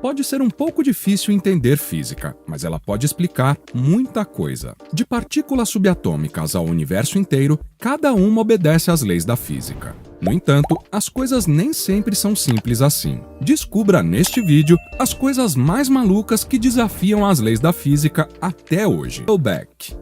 Pode ser um pouco difícil entender física, mas ela pode explicar muita coisa. De partículas subatômicas ao universo inteiro, cada uma obedece às leis da física. No entanto, as coisas nem sempre são simples assim. Descubra neste vídeo as coisas mais malucas que desafiam as leis da física até hoje. Rattleback.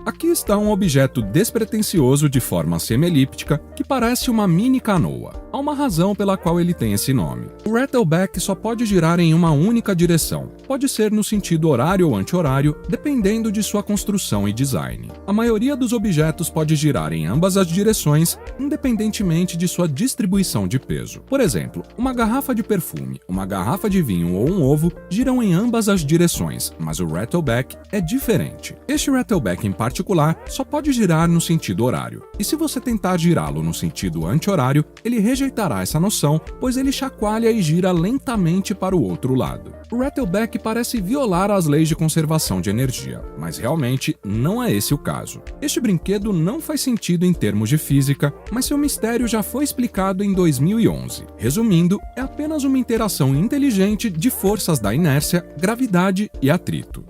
Aqui está um objeto despretensioso de forma semi-elíptica que parece uma mini canoa. Há uma razão pela qual ele tem esse nome. O Rattleback só pode girar em uma única direção. Pode ser no sentido horário ou anti-horário, dependendo de sua construção e design. A maioria dos objetos pode girar em ambas as direções, independentemente de sua distribuição de peso. Por exemplo, uma garrafa de perfume, uma garrafa de vinho ou um ovo giram em ambas as direções, mas o Rattleback é diferente. Este Rattleback em particular só pode girar no sentido horário, e se você tentar girá-lo no sentido anti-horário, ele rejeitará essa noção, pois ele chacoalha e gira lentamente para o outro lado. O Rattleback parece violar as leis de conservação de energia, mas realmente não é esse o caso. Este brinquedo não faz sentido em termos de física, mas seu mistério já foi explicado em 2011. Resumindo, é apenas uma interação inteligente de forças da inércia, gravidade e atrito.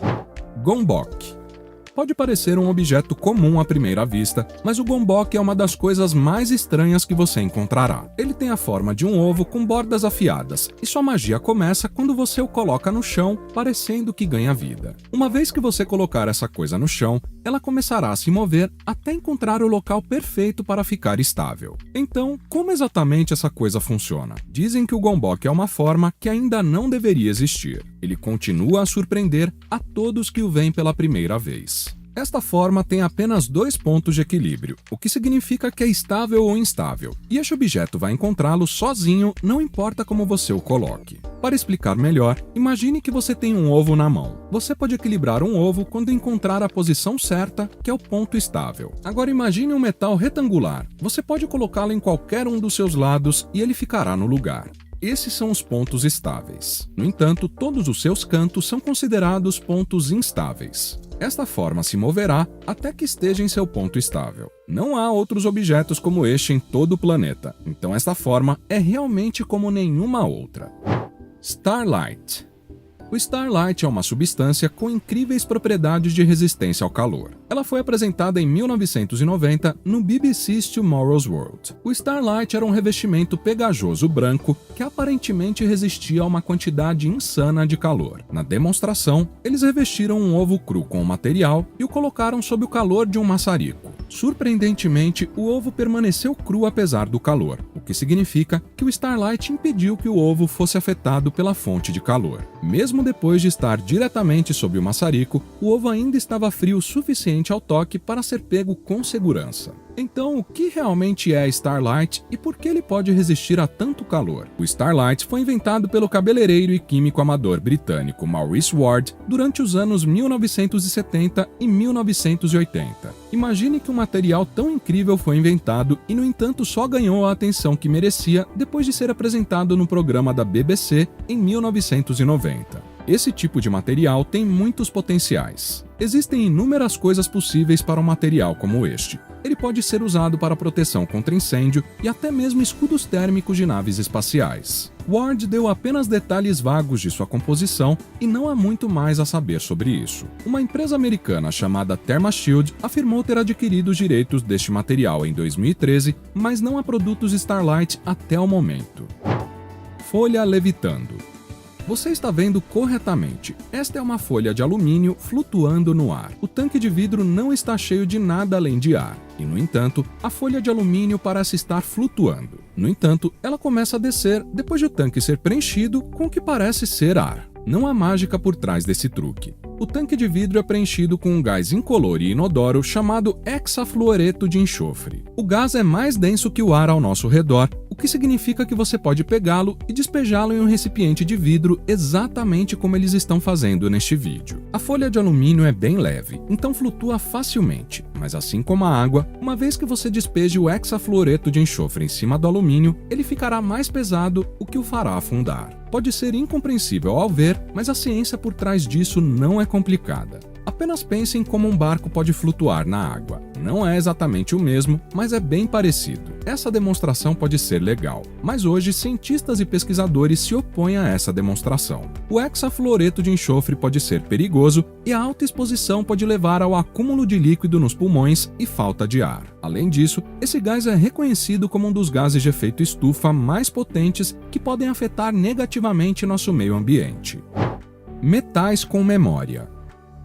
Gombok. Pode parecer um objeto comum à primeira vista, mas o gombok é uma das coisas mais estranhas que você encontrará. Ele tem a forma de um ovo com bordas afiadas, e sua magia começa quando você o coloca no chão, parecendo que ganha vida. Uma vez que você colocar essa coisa no chão, ela começará a se mover até encontrar o local perfeito para ficar estável. Então, como exatamente essa coisa funciona? Dizem que o gombok é uma forma que ainda não deveria existir. Ele continua a surpreender a todos que o veem pela primeira vez. Esta forma tem apenas 2 pontos de equilíbrio, o que significa que é estável ou instável, e este objeto vai encontrá-lo sozinho, não importa como você o coloque. Para explicar melhor, imagine que você tem um ovo na mão. Você pode equilibrar um ovo quando encontrar a posição certa, que é o ponto estável. Agora imagine um metal retangular. Você pode colocá-lo em qualquer um dos seus lados e ele ficará no lugar. Esses são os pontos estáveis. No entanto, todos os seus cantos são considerados pontos instáveis. Esta forma se moverá até que esteja em seu ponto estável. Não há outros objetos como este em todo o planeta, então esta forma é realmente como nenhuma outra. Starlight. O Starlight é uma substância com incríveis propriedades de resistência ao calor. Ela foi apresentada em 1990 no BBC's Tomorrow's World. O Starlight era um revestimento pegajoso branco que aparentemente resistia a uma quantidade insana de calor. Na demonstração, eles revestiram um ovo cru com o material e o colocaram sob o calor de um maçarico. Surpreendentemente, o ovo permaneceu cru apesar do calor, o que significa que o Starlight impediu que o ovo fosse afetado pela fonte de calor. Mesmo depois de estar diretamente sob o maçarico, o ovo ainda estava frio o suficiente ao toque para ser pego com segurança. Então, o que realmente é Starlight e por que ele pode resistir a tanto calor? O Starlight foi inventado pelo cabeleireiro e químico amador britânico Maurice Ward durante os anos 1970 e 1980. Imagine que um material tão incrível foi inventado e, no entanto, só ganhou a atenção que merecia depois de ser apresentado no programa da BBC em 1990. Esse tipo de material tem muitos potenciais. Existem inúmeras coisas possíveis para um material como este. Ele pode ser usado para proteção contra incêndio e até mesmo escudos térmicos de naves espaciais. Ward deu apenas detalhes vagos de sua composição e não há muito mais a saber sobre isso. Uma empresa americana chamada ThermaShield afirmou ter adquirido os direitos deste material em 2013, mas não há produtos Starlight até o momento. Folha levitando. Você está vendo corretamente. Esta é uma folha de alumínio flutuando no ar. O tanque de vidro não está cheio de nada além de ar. E, no entanto, a folha de alumínio parece estar flutuando. No entanto, ela começa a descer depois de o tanque ser preenchido com o que parece ser ar. Não há mágica por trás desse truque. O tanque de vidro é preenchido com um gás incolor e inodoro chamado hexafluoreto de enxofre. O gás é mais denso que o ar ao nosso redor, o que significa que você pode pegá-lo e despejá-lo em um recipiente de vidro exatamente como eles estão fazendo neste vídeo. A folha de alumínio é bem leve, então flutua facilmente, mas assim como a água, uma vez que você despeje o hexafluoreto de enxofre em cima do alumínio, ele ficará mais pesado, o que o fará afundar. Pode ser incompreensível ao ver, mas a ciência por trás disso não é complicada. Apenas pense em como um barco pode flutuar na água. Não é exatamente o mesmo, mas é bem parecido. Essa demonstração pode ser legal, mas hoje cientistas e pesquisadores se opõem a essa demonstração. O hexafluoreto de enxofre pode ser perigoso e a alta exposição pode levar ao acúmulo de líquido nos pulmões e falta de ar. Além disso, esse gás é reconhecido como um dos gases de efeito estufa mais potentes que podem afetar negativamente nosso meio ambiente. Metais com memória.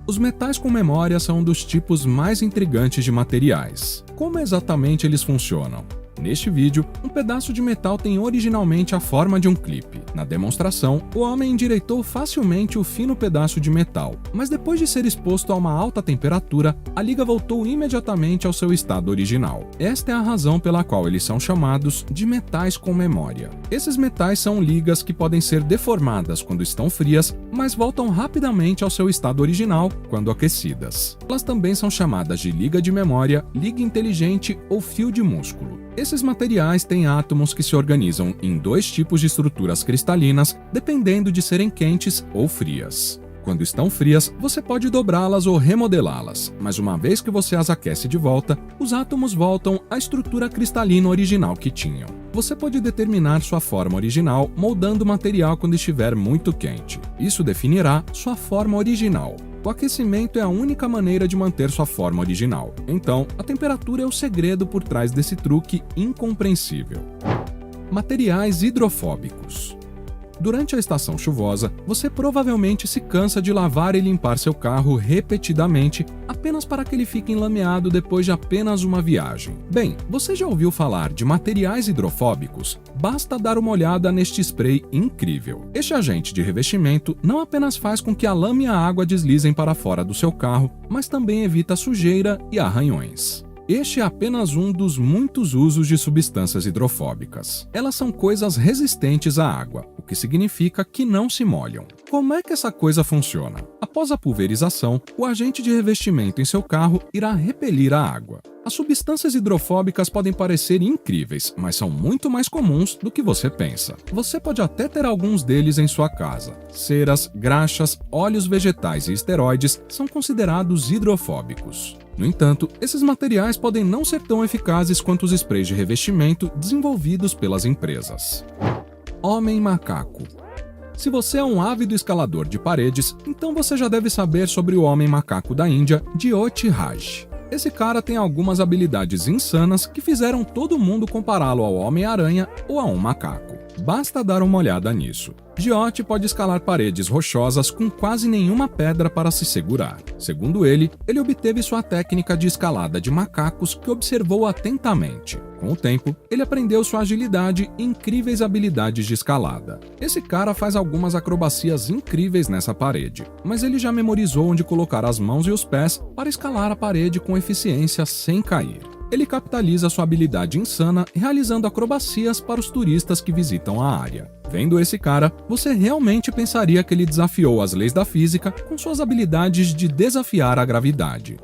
Os metais com memória são um dos tipos mais intrigantes de materiais. Como exatamente eles funcionam? Neste vídeo, um pedaço de metal tem originalmente a forma de um clipe. Na demonstração, o homem endireitou facilmente o fino pedaço de metal, mas depois de ser exposto a uma alta temperatura, a liga voltou imediatamente ao seu estado original. Esta é a razão pela qual eles são chamados de metais com memória. Esses metais são ligas que podem ser deformadas quando estão frias, mas voltam rapidamente ao seu estado original quando aquecidas. Elas também são chamadas de liga de memória, liga inteligente ou fio de músculo. Esses materiais têm átomos que se organizam em dois tipos de estruturas cristalinas, dependendo de serem quentes ou frias. Quando estão frias, você pode dobrá-las ou remodelá-las, mas uma vez que você as aquece de volta, os átomos voltam à estrutura cristalina original que tinham. Você pode determinar sua forma original moldando o material quando estiver muito quente. Isso definirá sua forma original. O aquecimento é a única maneira de manter sua forma original. Então, a temperatura é o segredo por trás desse truque incompreensível. Materiais hidrofóbicos. Durante a estação chuvosa, você provavelmente se cansa de lavar e limpar seu carro repetidamente apenas para que ele fique enlameado depois de apenas uma viagem. Bem, você já ouviu falar de materiais hidrofóbicos? Basta dar uma olhada neste spray incrível. Este agente de revestimento não apenas faz com que a lama e a água deslizem para fora do seu carro, mas também evita sujeira e arranhões. Este é apenas um dos muitos usos de substâncias hidrofóbicas. Elas são coisas resistentes à água, o que significa que não se molham. Como é que essa coisa funciona? Após a pulverização, o agente de revestimento em seu carro irá repelir a água. As substâncias hidrofóbicas podem parecer incríveis, mas são muito mais comuns do que você pensa. Você pode até ter alguns deles em sua casa. Ceras, graxas, óleos vegetais e esteroides são considerados hidrofóbicos. No entanto, esses materiais podem não ser tão eficazes quanto os sprays de revestimento desenvolvidos pelas empresas. Homem macaco. Se você é um ávido escalador de paredes, então você já deve saber sobre o homem macaco da Índia, Jyoti Raj. Esse cara tem algumas habilidades insanas que fizeram todo mundo compará-lo ao Homem-Aranha ou a um macaco. Basta dar uma olhada nisso. Jyoti pode escalar paredes rochosas com quase nenhuma pedra para se segurar. Segundo ele obteve sua técnica de escalada de macacos que observou atentamente. Com o tempo, ele aprendeu sua agilidade e incríveis habilidades de escalada. Esse cara faz algumas acrobacias incríveis nessa parede, mas ele já memorizou onde colocar as mãos e os pés para escalar a parede com eficiência sem cair. Ele capitaliza sua habilidade insana realizando acrobacias para os turistas que visitam a área. Vendo esse cara, você realmente pensaria que ele desafiou as leis da física com suas habilidades de desafiar a gravidade.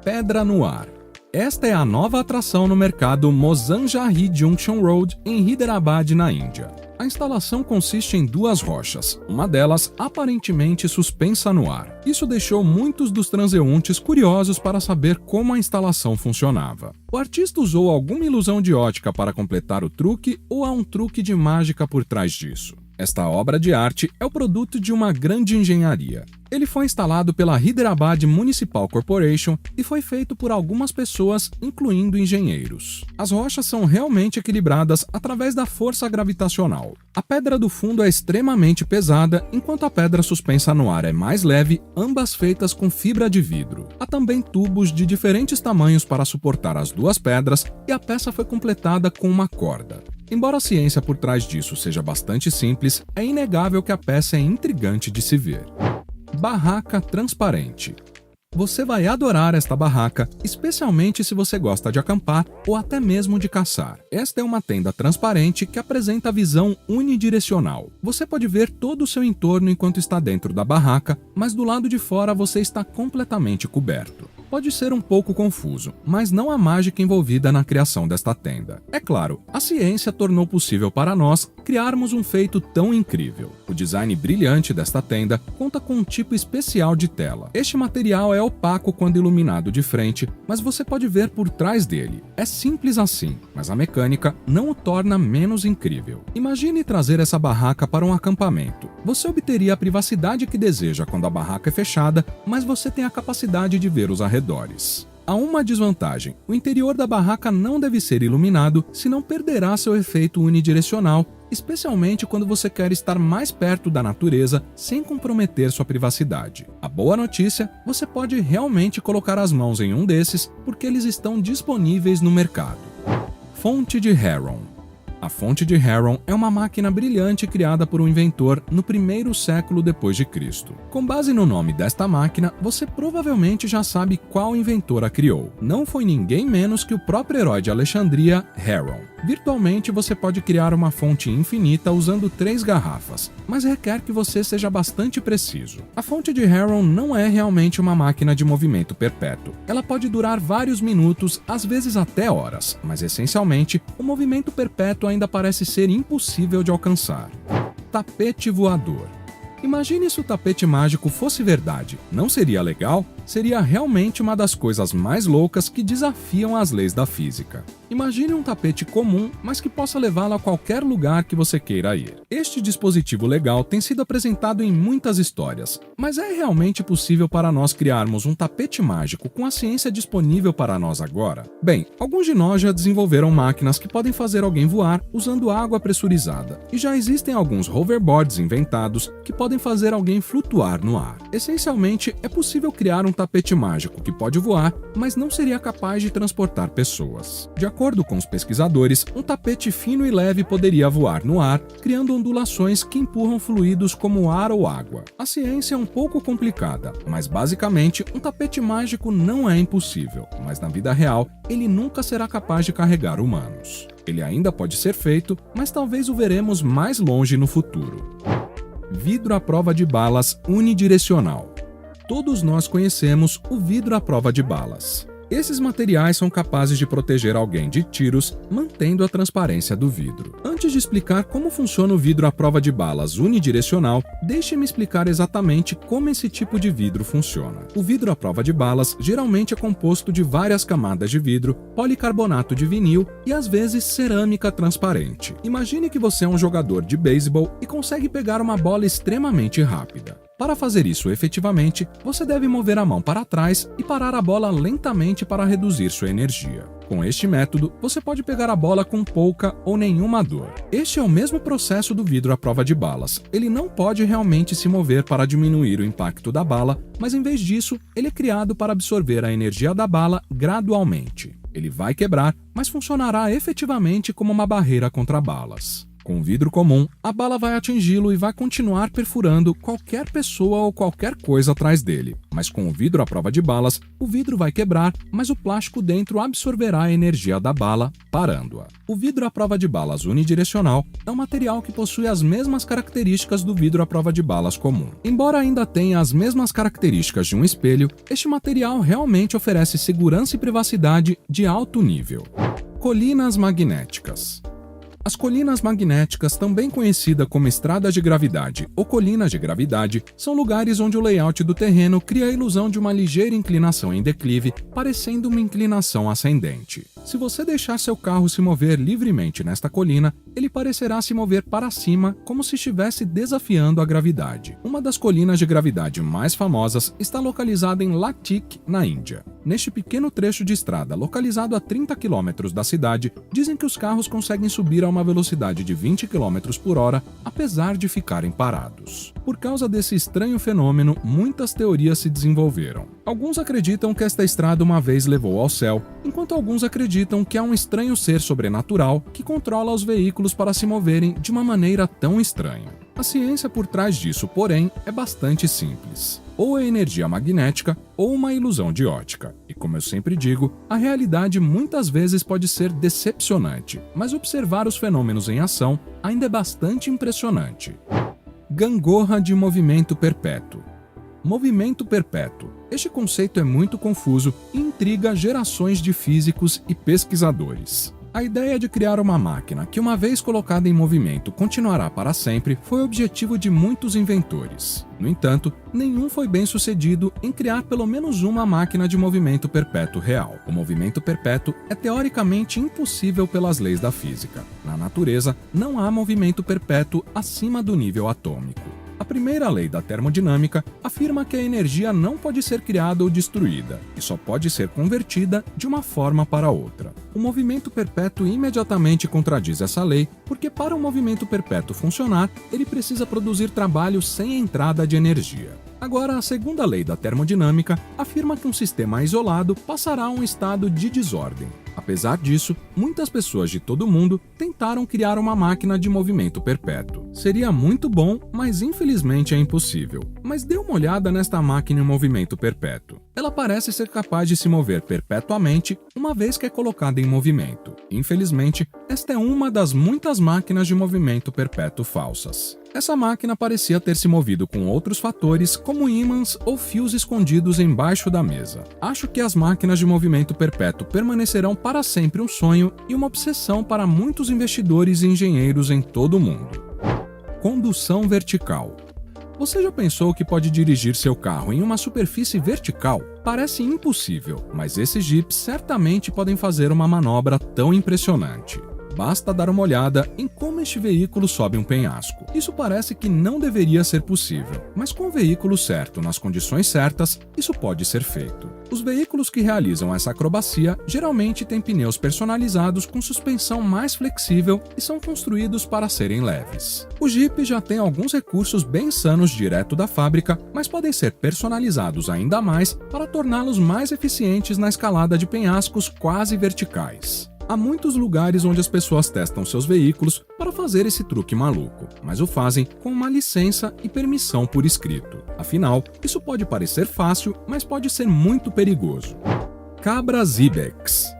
Pedra no ar. Esta é a nova atração no mercado Mozanjari Junction Road, em Hyderabad, na Índia. A instalação consiste em duas rochas, uma delas aparentemente suspensa no ar. Isso deixou muitos dos transeuntes curiosos para saber como a instalação funcionava. O artista usou alguma ilusão de ótica para completar o truque ou há um truque de mágica por trás disso? Esta obra de arte é o produto de uma grande engenharia. Ele foi instalado pela Hyderabad Municipal Corporation e foi feito por algumas pessoas, incluindo engenheiros. As rochas são realmente equilibradas através da força gravitacional. A pedra do fundo é extremamente pesada, enquanto a pedra suspensa no ar é mais leve, ambas feitas com fibra de vidro. Há também tubos de diferentes tamanhos para suportar as duas pedras e a peça foi completada com uma corda. Embora a ciência por trás disso seja bastante simples, é inegável que a peça é intrigante de se ver. Barraca transparente. Você vai adorar esta barraca, especialmente se você gosta de acampar ou até mesmo de caçar. Esta é uma tenda transparente que apresenta visão unidirecional. Você pode ver todo o seu entorno enquanto está dentro da barraca, mas do lado de fora você está completamente coberto. Pode ser um pouco confuso, mas não há mágica envolvida na criação desta tenda. É claro, a ciência tornou possível para nós criarmos um feito tão incrível. O design brilhante desta tenda conta com um tipo especial de tela. Este material é opaco quando iluminado de frente, mas você pode ver por trás dele. É simples assim, mas a mecânica não o torna menos incrível. Imagine trazer essa barraca para um acampamento. Você obteria a privacidade que deseja quando a barraca é fechada, mas você tem a capacidade de ver os arredores. Há uma desvantagem: o interior da barraca não deve ser iluminado, senão perderá seu efeito unidirecional, especialmente quando você quer estar mais perto da natureza sem comprometer sua privacidade. A boa notícia: você pode realmente colocar as mãos em um desses, porque eles estão disponíveis no mercado. Fonte de Heron. A fonte de Heron é uma máquina brilhante criada por um inventor no 1º século depois de Cristo. Com base no nome desta máquina, você provavelmente já sabe qual inventor a criou. Não foi ninguém menos que o próprio herói de Alexandria, Heron. Virtualmente, você pode criar uma fonte infinita usando 3 garrafas, mas requer que você seja bastante preciso. A fonte de Heron não é realmente uma máquina de movimento perpétuo. Ela pode durar vários minutos, às vezes até horas, mas essencialmente, o movimento perpétuo ainda parece ser impossível de alcançar. Tapete voador. Imagine se o tapete mágico fosse verdade. Não seria legal? Seria realmente uma das coisas mais loucas que desafiam as leis da física. Imagine um tapete comum, mas que possa levá-lo a qualquer lugar que você queira ir. Este dispositivo legal tem sido apresentado em muitas histórias, mas é realmente possível para nós criarmos um tapete mágico com a ciência disponível para nós agora? Bem, alguns de nós já desenvolveram máquinas que podem fazer alguém voar usando água pressurizada, e já existem alguns hoverboards inventados que podem fazer alguém flutuar no ar. Essencialmente, é possível criar um tapete mágico que pode voar, mas não seria capaz de transportar pessoas. De acordo com os pesquisadores, um tapete fino e leve poderia voar no ar, criando ondulações que empurram fluidos como ar ou água. A ciência é um pouco complicada, mas basicamente um tapete mágico não é impossível, mas na vida real, ele nunca será capaz de carregar humanos. Ele ainda pode ser feito, mas talvez o veremos mais longe no futuro. Vidro à prova de balas unidirecional. Todos nós conhecemos o vidro à prova de balas. Esses materiais são capazes de proteger alguém de tiros, mantendo a transparência do vidro. Antes de explicar como funciona o vidro à prova de balas unidirecional, deixe-me explicar exatamente como esse tipo de vidro funciona. O vidro à prova de balas geralmente é composto de várias camadas de vidro, policarbonato de vinil e às vezes cerâmica transparente. Imagine que você é um jogador de beisebol e consegue pegar uma bola extremamente rápida. Para fazer isso efetivamente, você deve mover a mão para trás e parar a bola lentamente para reduzir sua energia. Com este método, você pode pegar a bola com pouca ou nenhuma dor. Este é o mesmo processo do vidro à prova de balas. Ele não pode realmente se mover para diminuir o impacto da bala, mas em vez disso, ele é criado para absorver a energia da bala gradualmente. Ele vai quebrar, mas funcionará efetivamente como uma barreira contra balas. Com o vidro comum, a bala vai atingi-lo e vai continuar perfurando qualquer pessoa ou qualquer coisa atrás dele. Mas com o vidro à prova de balas, o vidro vai quebrar, mas o plástico dentro absorverá a energia da bala, parando-a. O vidro à prova de balas unidirecional é um material que possui as mesmas características do vidro à prova de balas comum. Embora ainda tenha as mesmas características de um espelho, este material realmente oferece segurança e privacidade de alto nível. Colinas magnéticas. As colinas magnéticas, também conhecidas como estradas de gravidade ou colinas de gravidade, são lugares onde o layout do terreno cria a ilusão de uma ligeira inclinação em declive, parecendo uma inclinação ascendente. Se você deixar seu carro se mover livremente nesta colina, ele parecerá se mover para cima, como se estivesse desafiando a gravidade. Uma das colinas de gravidade mais famosas está localizada em Latik, na Índia. Neste pequeno trecho de estrada, localizado a 30 km da cidade, dizem que os carros conseguem subir a uma velocidade de 20 km por hora, apesar de ficarem parados. Por causa desse estranho fenômeno, muitas teorias se desenvolveram. Alguns acreditam que esta estrada uma vez levou ao céu, enquanto alguns acreditam que há um estranho ser sobrenatural que controla os veículos para se moverem de uma maneira tão estranha. A ciência por trás disso, porém, é bastante simples. Ou é energia magnética ou uma ilusão de ótica. E como eu sempre digo, a realidade muitas vezes pode ser decepcionante, mas observar os fenômenos em ação ainda é bastante impressionante. Gangorra de movimento perpétuo. Movimento perpétuo. Este conceito é muito confuso e intriga gerações de físicos e pesquisadores. A ideia de criar uma máquina que, uma vez colocada em movimento, continuará para sempre foi o objetivo de muitos inventores. No entanto, nenhum foi bem sucedido em criar pelo menos uma máquina de movimento perpétuo real. O movimento perpétuo é teoricamente impossível pelas leis da física. Na natureza, não há movimento perpétuo acima do nível atômico. A primeira lei da termodinâmica afirma que a energia não pode ser criada ou destruída, e só pode ser convertida de uma forma para outra. O movimento perpétuo imediatamente contradiz essa lei, porque para o movimento perpétuo funcionar, ele precisa produzir trabalho sem entrada de energia. Agora, a segunda lei da termodinâmica afirma que um sistema isolado passará a um estado de desordem. Apesar disso, muitas pessoas de todo o mundo tentaram criar uma máquina de movimento perpétuo. Seria muito bom, mas infelizmente é impossível. Mas dê uma olhada nesta máquina em movimento perpétuo. Ela parece ser capaz de se mover perpetuamente uma vez que é colocada em movimento. Infelizmente, esta é uma das muitas máquinas de movimento perpétuo falsas. Essa máquina parecia ter se movido com outros fatores, como ímãs ou fios escondidos embaixo da mesa. Acho que as máquinas de movimento perpétuo permanecerão para sempre um sonho e uma obsessão para muitos investidores e engenheiros em todo o mundo. Condução vertical. Você já pensou que pode dirigir seu carro em uma superfície vertical? Parece impossível, mas esses jipes certamente podem fazer uma manobra tão impressionante. Basta dar uma olhada em como este veículo sobe um penhasco. Isso parece que não deveria ser possível, mas com o veículo certo, nas condições certas, isso pode ser feito. Os veículos que realizam essa acrobacia geralmente têm pneus personalizados com suspensão mais flexível e são construídos para serem leves. O Jeep já tem alguns recursos bem insanos direto da fábrica, mas podem ser personalizados ainda mais para torná-los mais eficientes na escalada de penhascos quase verticais. Há muitos lugares onde as pessoas testam seus veículos para fazer esse truque maluco, mas o fazem com uma licença e permissão por escrito. Afinal, isso pode parecer fácil, mas pode ser muito perigoso. Cabras ibex.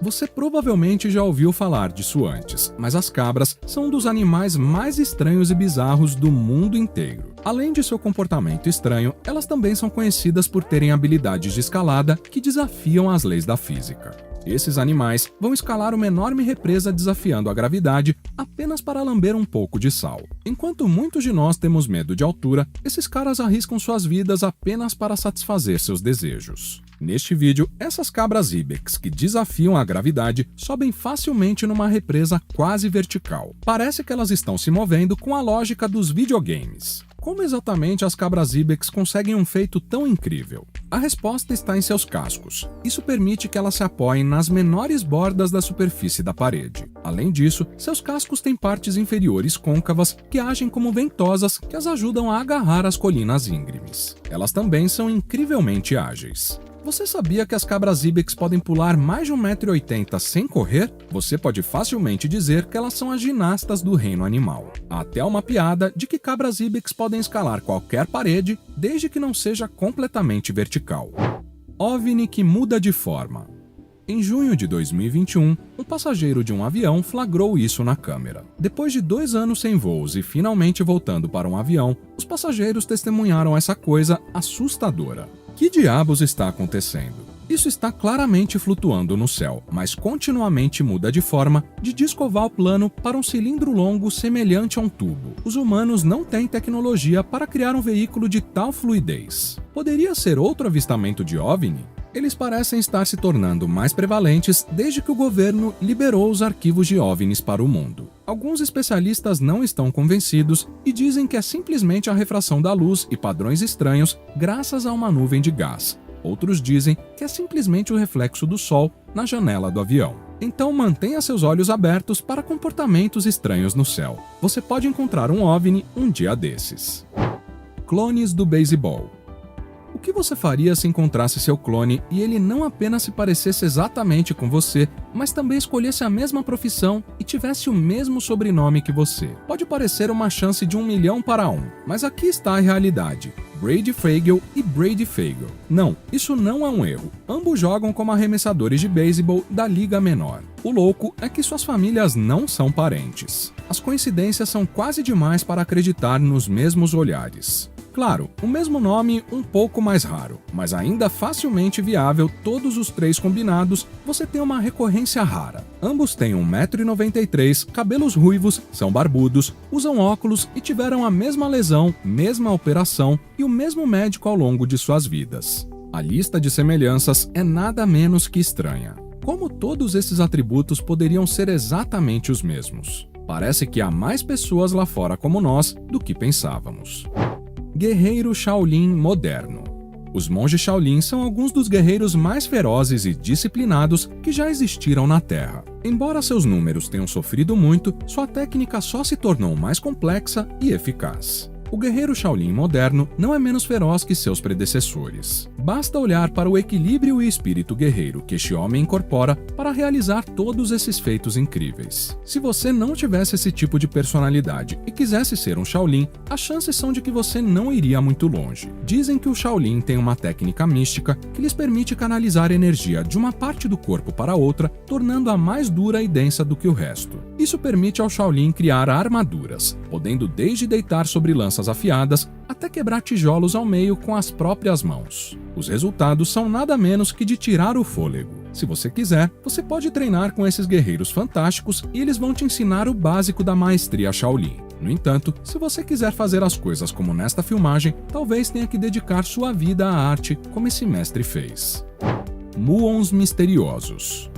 Você provavelmente já ouviu falar disso antes, mas as cabras são um dos animais mais estranhos e bizarros do mundo inteiro. Além de seu comportamento estranho, elas também são conhecidas por terem habilidades de escalada que desafiam as leis da física. Esses animais vão escalar uma enorme represa desafiando a gravidade apenas para lamber um pouco de sal. Enquanto muitos de nós temos medo de altura, esses caras arriscam suas vidas apenas para satisfazer seus desejos. Neste vídeo, essas cabras ibex que desafiam a gravidade sobem facilmente numa represa quase vertical. Parece que elas estão se movendo com a lógica dos videogames. Como exatamente as cabras ibex conseguem um feito tão incrível? A resposta está em seus cascos. Isso permite que elas se apoiem nas menores bordas da superfície da parede. Além disso, seus cascos têm partes inferiores côncavas que agem como ventosas que as ajudam a agarrar as colinas íngremes. Elas também são incrivelmente ágeis. Você sabia que as cabras ibex podem pular mais de 1,80 m sem correr? Você pode facilmente dizer que elas são as ginastas do reino animal. Há até uma piada de que cabras ibex podem escalar qualquer parede, desde que não seja completamente vertical. OVNI que muda de forma. Em junho de 2021, um passageiro de um avião flagrou isso na câmera. Depois de 2 anos sem voos e finalmente voltando para um avião, os passageiros testemunharam essa coisa assustadora. Que diabos está acontecendo? Isso está claramente flutuando no céu, mas continuamente muda de forma, de disco oval plano para um cilindro longo semelhante a um tubo. Os humanos não têm tecnologia para criar um veículo de tal fluidez. Poderia ser outro avistamento de OVNI? Eles parecem estar se tornando mais prevalentes desde que o governo liberou os arquivos de OVNIs para o mundo. Alguns especialistas não estão convencidos e dizem que é simplesmente a refração da luz e padrões estranhos graças a uma nuvem de gás. Outros dizem que é simplesmente o reflexo do sol na janela do avião. Então mantenha seus olhos abertos para comportamentos estranhos no céu. Você pode encontrar um OVNI um dia desses. Clones do beisebol. O que você faria se encontrasse seu clone e ele não apenas se parecesse exatamente com você, mas também escolhesse a mesma profissão e tivesse o mesmo sobrenome que você? Pode parecer uma chance de 1 milhão para 1, mas aqui está a realidade. Brady Fagel e Brady Fagel. Não, isso não é um erro. Ambos jogam como arremessadores de beisebol da liga menor. O louco é que suas famílias não são parentes. As coincidências são quase demais para acreditar nos mesmos olhares. Claro, o mesmo nome um pouco mais raro, mas ainda facilmente viável, todos os três combinados, você tem uma recorrência rara. Ambos têm 1,93 m, cabelos ruivos, são barbudos, usam óculos e tiveram a mesma lesão, mesma operação e o mesmo médico ao longo de suas vidas. A lista de semelhanças é nada menos que estranha. Como todos esses atributos poderiam ser exatamente os mesmos? Parece que há mais pessoas lá fora como nós do que pensávamos. Guerreiro Shaolin moderno. Os monges Shaolin são alguns dos guerreiros mais ferozes e disciplinados que já existiram na Terra. Embora seus números tenham sofrido muito, sua técnica só se tornou mais complexa e eficaz. O guerreiro Shaolin moderno não é menos feroz que seus predecessores. Basta olhar para o equilíbrio e espírito guerreiro que este homem incorpora para realizar todos esses feitos incríveis. Se você não tivesse esse tipo de personalidade e quisesse ser um Shaolin, as chances são de que você não iria muito longe. Dizem que o Shaolin tem uma técnica mística que lhes permite canalizar energia de uma parte do corpo para outra, tornando-a mais dura e densa do que o resto. Isso permite ao Shaolin criar armaduras, podendo desde deitar sobre lanças afiadas até quebrar tijolos ao meio com as próprias mãos. Os resultados são nada menos que de tirar o fôlego. Se você quiser, você pode treinar com esses guerreiros fantásticos e eles vão te ensinar o básico da maestria Shaolin. No entanto, se você quiser fazer as coisas como nesta filmagem, talvez tenha que dedicar sua vida à arte como esse mestre fez. Muons misteriosos.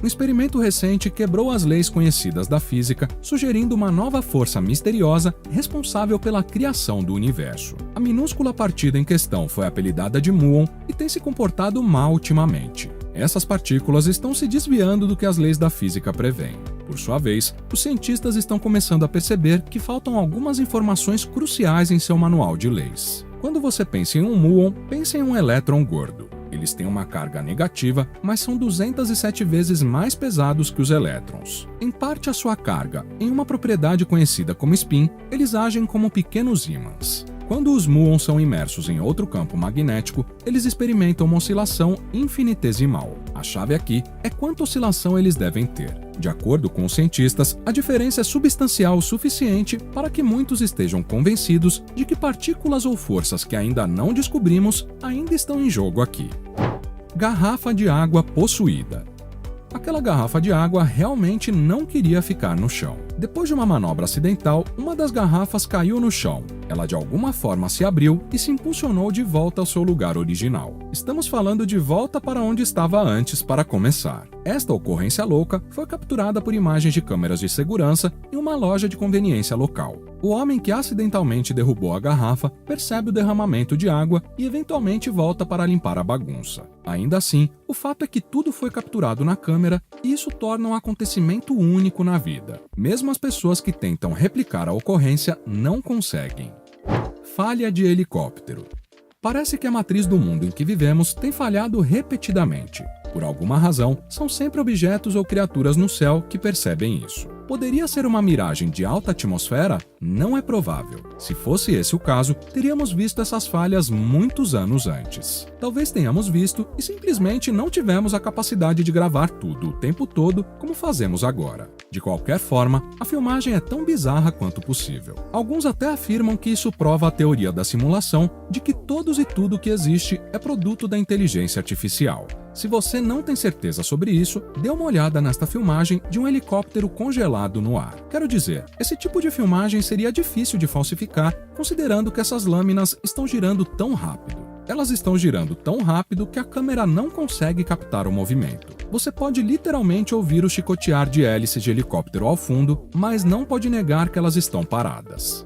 Um experimento recente quebrou as leis conhecidas da física, sugerindo uma nova força misteriosa responsável pela criação do universo. A minúscula partida em questão foi apelidada de muon e tem se comportado mal ultimamente. Essas partículas estão se desviando do que as leis da física prevêem. Por sua vez, os cientistas estão começando a perceber que faltam algumas informações cruciais em seu manual de leis. Quando você pensa em um muon, pense em um elétron gordo. Eles têm uma carga negativa, mas são 207 vezes mais pesados que os elétrons. Em parte a sua carga, em uma propriedade conhecida como spin, eles agem como pequenos ímãs. Quando os muons são imersos em outro campo magnético, eles experimentam uma oscilação infinitesimal. A chave aqui é quanta oscilação eles devem ter. De acordo com os cientistas, a diferença é substancial o suficiente para que muitos estejam convencidos de que partículas ou forças que ainda não descobrimos ainda estão em jogo aqui. Garrafa de água possuída. Aquela garrafa de água realmente não queria ficar no chão. Depois de uma manobra acidental, uma das garrafas caiu no chão. Ela de alguma forma se abriu e se impulsionou de volta ao seu lugar original. Estamos falando de volta para onde estava antes para começar. Esta ocorrência louca foi capturada por imagens de câmeras de segurança em uma loja de conveniência local. O homem que acidentalmente derrubou a garrafa percebe o derramamento de água e eventualmente volta para limpar a bagunça. Ainda assim, o fato é que tudo foi capturado na câmera e isso torna um acontecimento único na vida. Mesmo as pessoas que tentam replicar a ocorrência não conseguem. Falha de helicóptero. Parece que a matriz do mundo em que vivemos tem falhado repetidamente. Por alguma razão, são sempre objetos ou criaturas no céu que percebem isso. Poderia ser uma miragem de alta atmosfera? Não é provável. Se fosse esse o caso, teríamos visto essas falhas muitos anos antes. Talvez tenhamos visto e simplesmente não tivemos a capacidade de gravar tudo o tempo todo como fazemos agora. De qualquer forma, a filmagem é tão bizarra quanto possível. Alguns até afirmam que isso prova a teoria da simulação de que todos e tudo que existe é produto da inteligência artificial. Se você não tem certeza sobre isso, dê uma olhada nesta filmagem de um helicóptero congelado no ar. Quero dizer, esse tipo de filmagem seria difícil de falsificar, considerando que essas lâminas estão girando tão rápido. Elas estão girando tão rápido que a câmera não consegue captar o movimento. Você pode literalmente ouvir o chicotear de hélices de helicóptero ao fundo, mas não pode negar que elas estão paradas.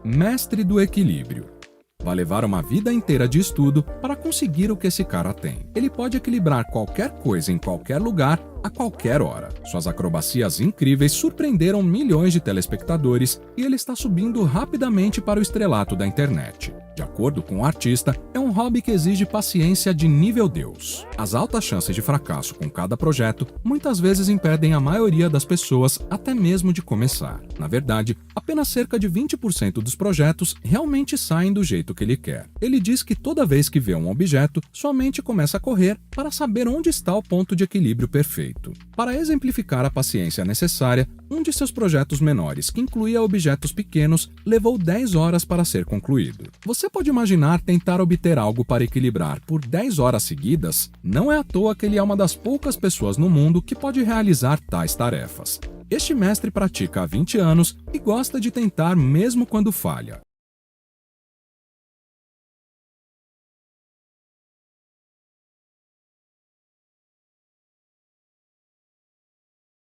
Mestre do equilíbrio. Vai levar uma vida inteira de estudo para conseguir o que esse cara tem. Ele pode equilibrar qualquer coisa em qualquer lugar, a qualquer hora. Suas acrobacias incríveis surpreenderam milhões de telespectadores e ele está subindo rapidamente para o estrelato da internet. De acordo com o artista, é um hobby que exige paciência de nível Deus. As altas chances de fracasso com cada projeto muitas vezes impedem a maioria das pessoas até mesmo de começar. Na verdade, apenas cerca de 20% dos projetos realmente saem do jeito que ele quer. Ele diz que toda vez que vê um objeto, sua mente começa a correr para saber onde está o ponto de equilíbrio perfeito. feito. Para exemplificar a paciência necessária, um de seus projetos menores, que incluía objetos pequenos, levou 10 horas para ser concluído. Você pode imaginar tentar obter algo para equilibrar por 10 horas seguidas? Não é à toa que ele é uma das poucas pessoas no mundo que pode realizar tais tarefas. Este mestre pratica há 20 anos e gosta de tentar mesmo quando falha.